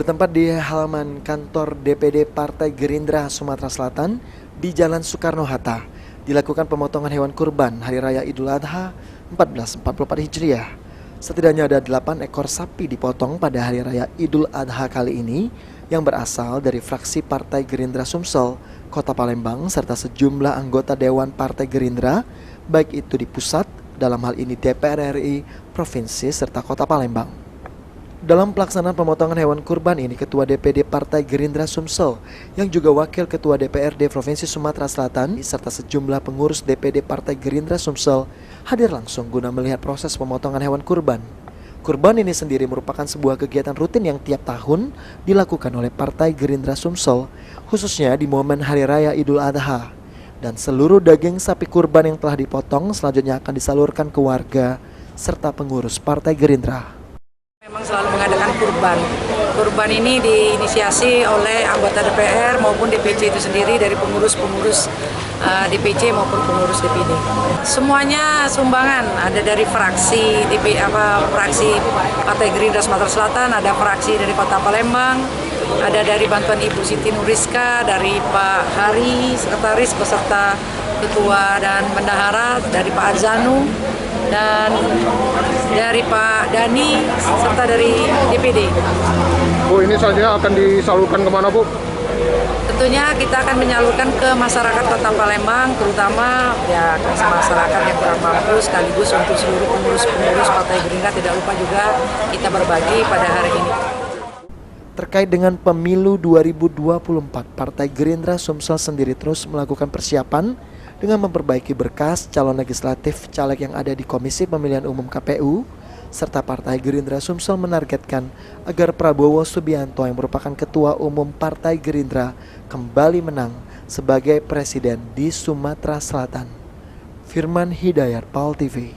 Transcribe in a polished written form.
Bertempat di halaman kantor DPD Partai Gerindra Sumatera Selatan di Jalan Soekarno-Hatta, dilakukan pemotongan hewan kurban Hari Raya Idul Adha 1444 Hijriah. Setidaknya ada 8 ekor sapi dipotong pada Hari Raya Idul Adha kali ini yang berasal dari fraksi Partai Gerindra Sumsel, Kota Palembang, serta sejumlah anggota Dewan Partai Gerindra, baik itu di pusat, dalam hal ini DPR RI, Provinsi, serta Kota Palembang. Dalam pelaksanaan pemotongan hewan kurban ini, Ketua DPD Partai Gerindra Sumsel yang juga Wakil Ketua DPRD Provinsi Sumatera Selatan serta sejumlah pengurus DPD Partai Gerindra Sumsel hadir langsung guna melihat proses pemotongan hewan kurban. Kurban ini sendiri merupakan sebuah kegiatan rutin yang tiap tahun dilakukan oleh Partai Gerindra Sumsel, khususnya di momen Hari Raya Idul Adha. Dan seluruh daging sapi kurban yang telah dipotong selanjutnya akan disalurkan ke warga serta pengurus Partai Gerindra. Memang selalu mengadakan kurban. Kurban ini diinisiasi oleh anggota DPR maupun DPC itu sendiri, dari pengurus-pengurus DPC maupun pengurus DPD. Semuanya sumbangan, ada dari fraksi fraksi Partai Gerindra Sumatera Selatan, ada fraksi dari Kota Palembang, ada dari bantuan Ibu Siti Nuriska, dari Pak Hari, sekretaris beserta ketua dan bendahara, dari Pak Azanu, dan dari Pak Dani, serta dari DPD. Bu, ini saja akan disalurkan kemana, Bu? Tentunya kita akan menyalurkan ke masyarakat Kota Palembang, terutama ya masyarakat yang kurang mampu, sekaligus untuk seluruh pengurus-pengurus Partai Gerindra. Tidak lupa juga kita berbagi pada hari ini. Terkait dengan pemilu 2024, Partai Gerindra Sumsel sendiri terus melakukan persiapan dengan memperbaiki berkas calon legislatif caleg yang ada di Komisi Pemilihan Umum KPU, serta Partai Gerindra Sumsel menargetkan agar Prabowo Subianto yang merupakan Ketua Umum Partai Gerindra kembali menang sebagai Presiden di Sumatera Selatan. Firman Hidayat, PAL TV.